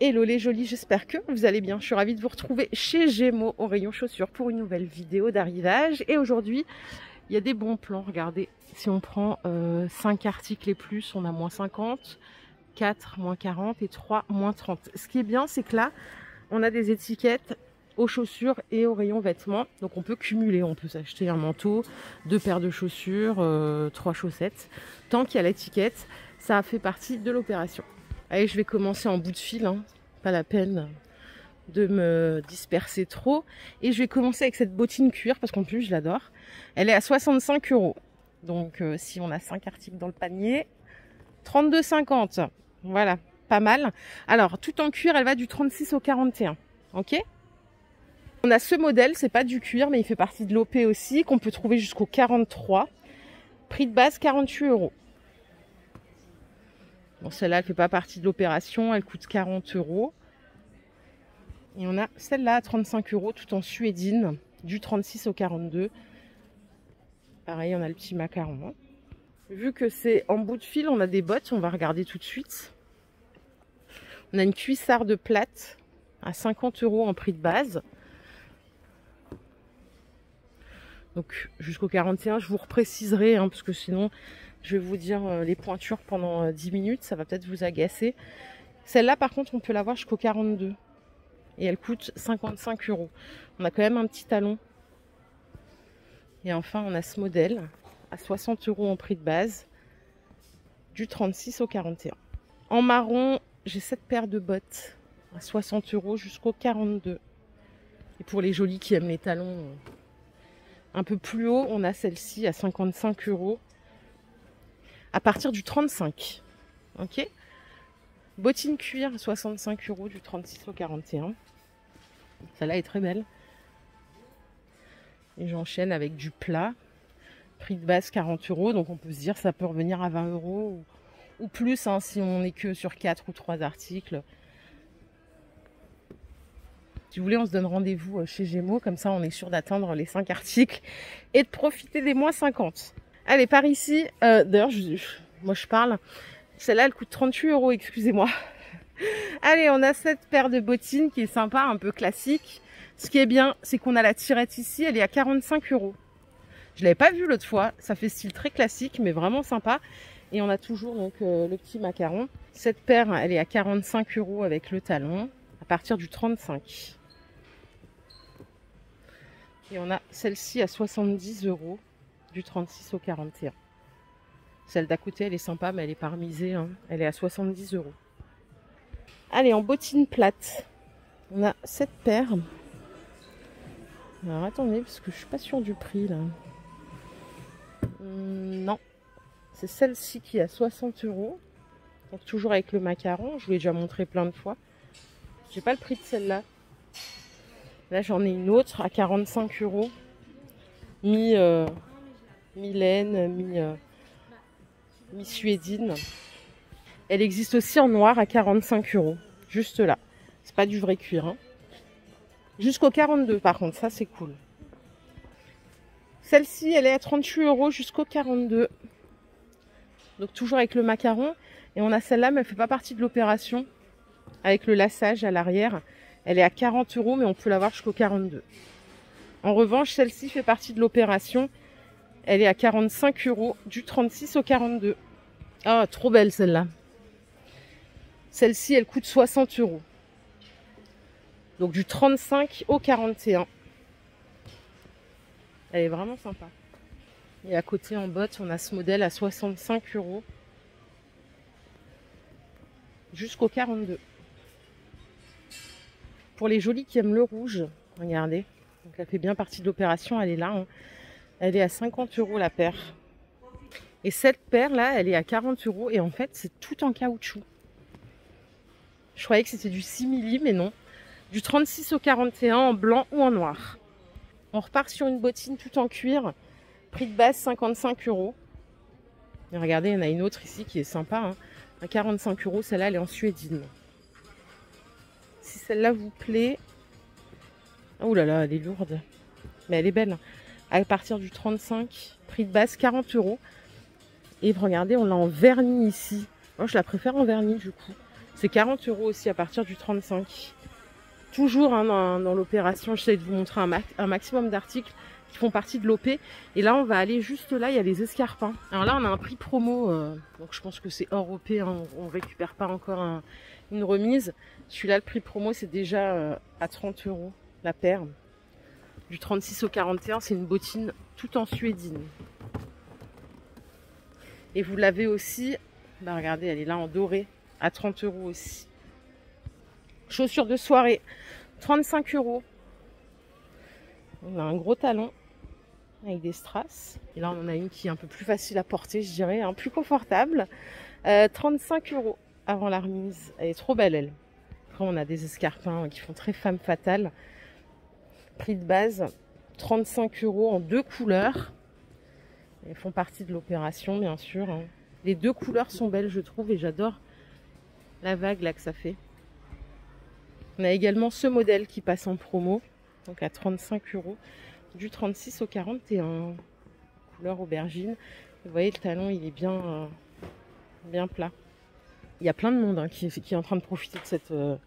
Hello les jolis, j'espère que vous allez bien. Je suis ravie de vous retrouver chez Gémeaux au rayon chaussures pour une nouvelle vidéo d'arrivage. Et aujourd'hui, il y a des bons plans. Regardez, si on prend 5 articles et plus, on a moins 50, 4 moins 40 et 3 moins 30. Ce qui est bien, c'est que là, on a des étiquettes aux chaussures et au rayon vêtements. Donc on peut cumuler, on peut s'acheter un manteau, 2 paires de chaussures, 3 chaussettes. Tant qu'il y a l'étiquette, ça fait partie de l'opération. Allez, je vais commencer en bout de fil, hein. Pas la peine de me disperser trop. Et je vais commencer avec cette bottine cuir, parce qu'en plus je l'adore. Elle est à 65 €. Donc si on a 5 articles dans le panier, 32,50 €. Voilà, pas mal. Alors, tout en cuir, elle va du 36 au 41. Ok ? On a ce modèle, c'est pas du cuir, mais il fait partie de l'OP aussi, qu'on peut trouver jusqu'au 43. Prix de base, 48 €. Bon, celle-là, elle fait pas partie de l'opération, elle coûte 40 €. Et on a celle-là à 35 €, tout en suédine, du 36 au 42. Pareil, on a le petit macaron. Vu que c'est en bout de fil, on a des bottes, on va regarder tout de suite. On a une cuissarde plate à 50 € en prix de base. Donc jusqu'au 41, je vous repréciserai, hein, parce que sinon je vais vous dire les pointures pendant 10 minutes, ça va peut-être vous agacer. Celle-là par contre on peut l'avoir jusqu'au 42 et elle coûte 55 €. On a quand même un petit talon. Et enfin on a ce modèle à 60 € en prix de base, du 36 au 41. En marron, j'ai cette paire de bottes à 60 € jusqu'au 42. Et pour les jolis qui aiment les talons un peu plus haut, on a celle-ci à 55 € à partir du 35. Ok. Bottine cuir, 65 € du 36 au 41. Celle-là est très belle. Et j'enchaîne avec du plat. Prix de base 40 €. Donc on peut se dire ça peut revenir à 20 € ou plus, hein, si on n'est que sur 4 ou 3 articles. Si vous voulez, on se donne rendez-vous chez Gémeaux. Comme ça, on est sûr d'atteindre les 5 articles et de profiter des moins 50. Allez, par ici. D'ailleurs, moi je parle. Celle-là, elle coûte 38 €, excusez-moi. Allez, on a cette paire de bottines qui est sympa, un peu classique. Ce qui est bien, c'est qu'on a la tirette ici. Elle est à 45 €. Je ne l'avais pas vue l'autre fois. Ça fait style très classique, mais vraiment sympa. Et on a toujours donc le petit macaron. Cette paire, elle est à 45 € avec le talon, à partir du 35. Et on a celle-ci à 70 €, du 36 au 41. Celle d'à côté, elle est sympa, mais elle est pas remisée, hein. Elle est à 70 €. Allez, en bottine plate, on a cette paire. Alors attendez, parce que je suis pas sûre du prix là. Non, c'est celle-ci qui est à 60 €. Donc toujours avec le macaron, je vous l'ai déjà montré plein de fois. J'ai pas le prix de celle-là. Là j'en ai une autre à 45 €. Mi-laine, mi-suédine. Elle existe aussi en noir à 45 €. Juste là. C'est pas du vrai cuir, hein. Jusqu'au 42 par contre, ça c'est cool. Celle-ci, elle est à 38 € jusqu'au 42. Donc toujours avec le macaron. Et on a celle-là, mais elle fait pas partie de l'opération. Avec le laçage à l'arrière. Elle est à 40 €, mais on peut l'avoir jusqu'au 42. En revanche, celle-ci fait partie de l'opération. Elle est à 45 € du 36 au 42. Ah, trop belle celle-là. Celle-ci, elle coûte 60 €. Donc du 35 au 41. Elle est vraiment sympa. Et à côté en botte, on a ce modèle à 65 € jusqu'au 42. Pour les jolis qui aiment le rouge, regardez. Donc elle fait bien partie de l'opération, elle est là, hein. Elle est à 50 € la paire. Et cette paire là, elle est à 40 € et en fait c'est tout en caoutchouc. Je croyais que c'était du 6 mm, mais non. Du 36 au 41 en blanc ou en noir. On repart sur une bottine tout en cuir. Prix de base 55 €. Et regardez, il y en a une autre ici qui est sympa, hein. À 45 €, celle-là elle est en suédine. Si celle-là vous plaît. Oh là là, elle est lourde. Mais elle est belle. À partir du 35, prix de base 40 €. Et regardez, on l'a en vernis ici. Moi je la préfère en vernis du coup. C'est 40 € aussi à partir du 35. Toujours hein, dans l'opération, j'essaie de vous montrer un maximum d'articles qui font partie de l'OP. Et là, on va aller juste là, il y a les escarpins. Alors là, on a un prix promo, donc je pense que c'est hors OP, hein, on ne récupère pas encore une remise. Celui-là, le prix promo, c'est déjà à 30 € la paire. Du 36 au 41, c'est une bottine tout en suédine. Et vous l'avez aussi, bah regardez, elle est là en doré, à 30 € aussi. Chaussures de soirée, 35 €. On a un gros talon avec des strass. Et là, on en a une qui est un peu plus facile à porter, je dirais, hein, plus confortable. 35 € avant la remise. Elle est trop belle, elle. Après, on a des escarpins qui font très femme fatale. Prix de base, 35 € en 2 couleurs. Elles font partie de l'opération, bien sûr. Hein. Les 2 couleurs sont belles, je trouve, et j'adore la vague là que ça fait. On a également ce modèle qui passe en promo, donc à 35 €, du 36 au 41, couleur aubergine. Vous voyez, le talon, il est bien, bien plat. Il y a plein de monde hein, qui est en train de profiter de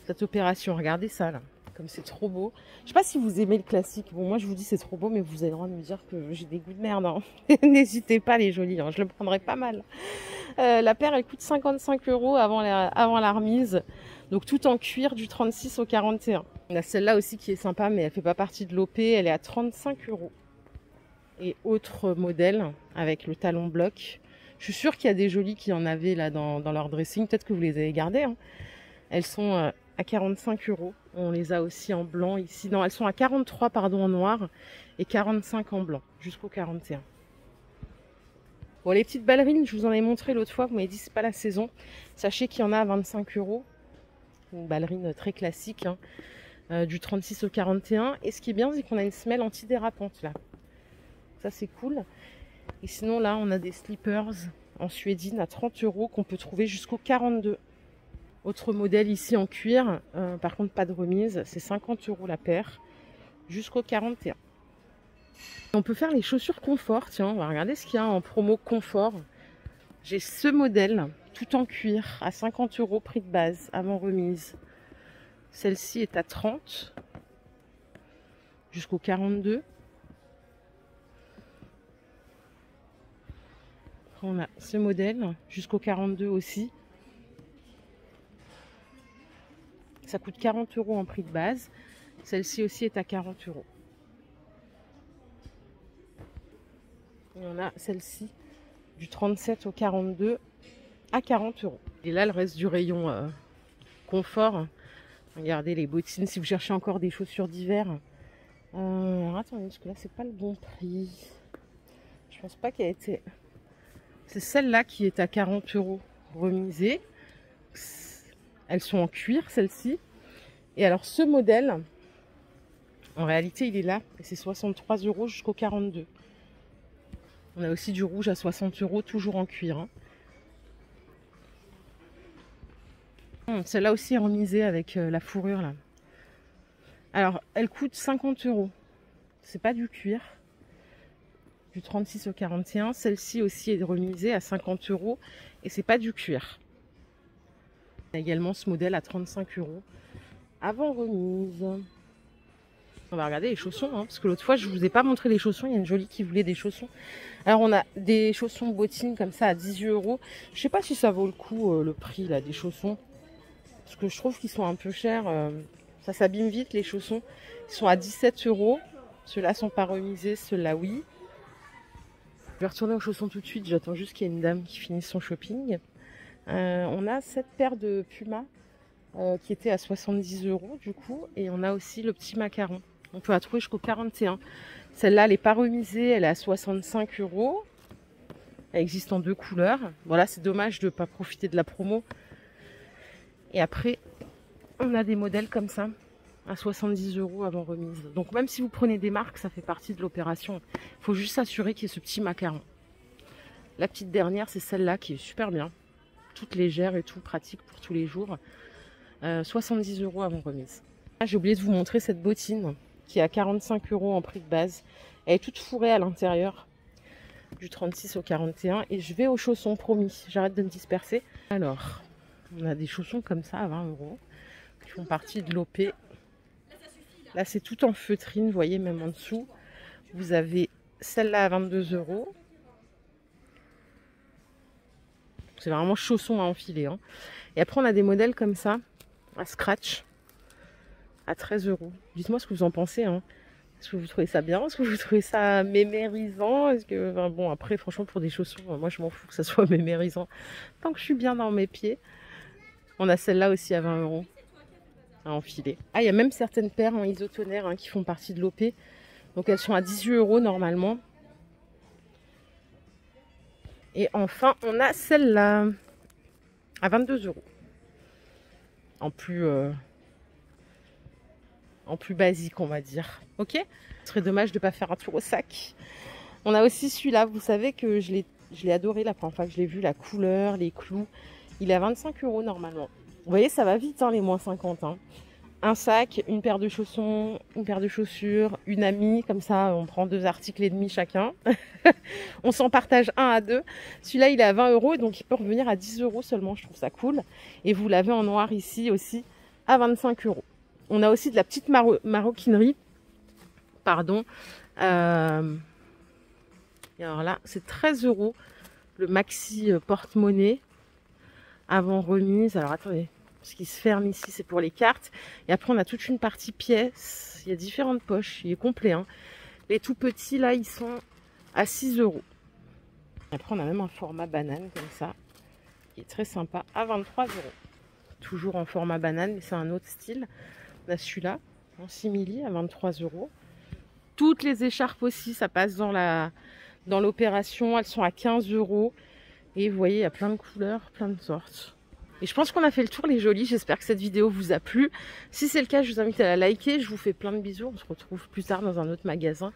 cette opération. Regardez ça, là, comme c'est trop beau. Je sais pas si vous aimez le classique. Bon, moi, je vous dis c'est trop beau, mais vous avez le droit de me dire que j'ai des goûts de merde. Hein. N'hésitez pas, les jolis, hein, je le prendrai pas mal. La paire, elle coûte 55 € avant la remise. Donc tout en cuir du 36 au 41. On a celle-là aussi qui est sympa, mais elle fait pas partie de l'OP. Elle est à 35 €. Et autre modèle avec le talon bloc. Je suis sûre qu'il y a des jolies qui en avaient là dans leur dressing. Peut-être que vous les avez gardées. Hein. Elles sont à 45 €. On les a aussi en blanc ici. Non, elles sont à 43 pardon en noir et 45 en blanc jusqu'au 41. Bon, les petites ballerines, je vous en ai montré l'autre fois. Vous m'avez dit c'est pas la saison. Sachez qu'il y en a à 25 €. Une ballerine très classique, hein, du 36 au 41. Et ce qui est bien, c'est qu'on a une semelle antidérapante là. Ça, c'est cool. Et sinon, là, on a des slippers en suédine à 30 € qu'on peut trouver jusqu'au 42. Autre modèle ici en cuir. Par contre, pas de remise. C'est 50 € la paire jusqu'au 41. On peut faire les chaussures confort. Tiens, on va regarder ce qu'il y a en promo confort. J'ai ce modèle tout en cuir à 50 € prix de base avant remise. Celle-ci est à 30 jusqu'au 42. Après, on a ce modèle jusqu'au 42 aussi. Ça coûte 40 € en prix de base. Celle-ci aussi est à 40 €. Et on a celle-ci du 37 au 42 à 40 €. Et là, le reste du rayon confort. Regardez les bottines. Si vous cherchez encore des chaussures d'hiver. Attendez, parce que là, c'est pas le bon prix. Je pense pas qu'elle ait été... C'est celle-là qui est à 40 € remisée. Elles sont en cuir, celles-ci. Et alors, ce modèle, en réalité, il est là. Et c'est 63 € jusqu'au 42. On a aussi du rouge à 60 €, toujours en cuir. Hein. Celle-là aussi est remisée avec la fourrure, là. Alors, elle coûte 50 €. C'est pas du cuir. Du 36 au 41. Celle-ci aussi est remisée à 50 € et c'est pas du cuir. Il y a également ce modèle à 35 € avant remise. On va regarder les chaussons, hein, parce que l'autre fois je vous ai pas montré les chaussons. Il y a une jolie qui voulait des chaussons. Alors on a des chaussons bottines comme ça à 18 €. Je sais pas si ça vaut le coup le prix là des chaussons, parce que je trouve qu'ils sont un peu chers. Ça s'abîme vite les chaussons. Ils sont à 17 €. Ceux-là sont pas remisés, ceux-là oui. Je vais retourner aux chaussons tout de suite. J'attends juste qu'il y ait une dame qui finisse son shopping. On a cette paire de Puma qui était à 70 € du coup. Et on a aussi le petit macaron. On peut la trouver jusqu'au 41. Celle-là, elle n'est pas remisée. Elle est à 65 €. Elle existe en 2 couleurs. Voilà, c'est dommage de ne pas profiter de la promo. Et après, on a des modèles comme ça à 70 € avant remise. Donc même si vous prenez des marques, ça fait partie de l'opération. Il faut juste s'assurer qu'il y ait ce petit macaron. La petite dernière, c'est celle-là qui est super bien. Toute légère et tout, pratique pour tous les jours. 70 € avant remise. J'ai oublié de vous montrer cette bottine qui est à 45 € en prix de base. Elle est toute fourrée à l'intérieur. Du 36 au 41. Et je vais aux chaussons, promis. J'arrête de me disperser. Alors, On a des chaussons comme ça à 20 € qui font partie de l'OP. Là, c'est tout en feutrine, vous voyez, même en dessous. Vous avez celle-là à 22 €. C'est vraiment chausson à enfiler. Hein. Et après, on a des modèles comme ça, à scratch, à 13 €. Dites-moi ce que vous en pensez. Hein. Est-ce que vous trouvez ça bien? Est-ce que vous trouvez ça mémérisant? Est-ce que, enfin, bon, après, franchement, pour des chaussons, moi, je m'en fous que ça soit mémérisant. Tant que je suis bien dans mes pieds. On a celle-là aussi à 20 € à enfiler. Ah, il y a même certaines paires en isotonaire hein, qui font partie de l'OP. Donc, elles sont à 18 € normalement. Et enfin, on a celle-là à 22 €. En plus basique, on va dire. Ok? Ce serait dommage de ne pas faire un tour au sac. On a aussi celui-là. Vous savez que je l'ai adoré la première fois que je l'ai vu. La couleur, les clous. Il est à 25 € normalement. Vous voyez, ça va vite, hein, les moins 50. Hein. Un sac, une paire de chaussons, une paire de chaussures, une amie. Comme ça, on prend 2 articles et demi chacun. On s'en partage un à deux. Celui-là, il est à 20 €. Donc, il peut revenir à 10 € seulement. Je trouve ça cool. Et vous l'avez en noir ici aussi à 25 €. On a aussi de la petite maroquinerie. Pardon. Et alors là, c'est 13 € le maxi porte-monnaie avant remise. Alors attendez, ce qui se ferme ici, c'est pour les cartes. Et après, on a toute une partie pièces. Il y a différentes poches. Il est complet. Hein. Les tout petits, là, ils sont à 6 €. Après, on a même un format banane comme ça, qui est très sympa, à 23 €. Toujours en format banane, mais c'est un autre style. On a celui-là, en simili, à 23 €. Toutes les écharpes aussi, ça passe dans l'opération. Elles sont à 15 €. Et vous voyez, il y a plein de couleurs, plein de sortes. Et je pense qu'on a fait le tour, les jolis. J'espère que cette vidéo vous a plu. Si c'est le cas, je vous invite à la liker. Je vous fais plein de bisous. On se retrouve plus tard dans un autre magasin.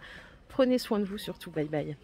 Prenez soin de vous surtout. Bye bye.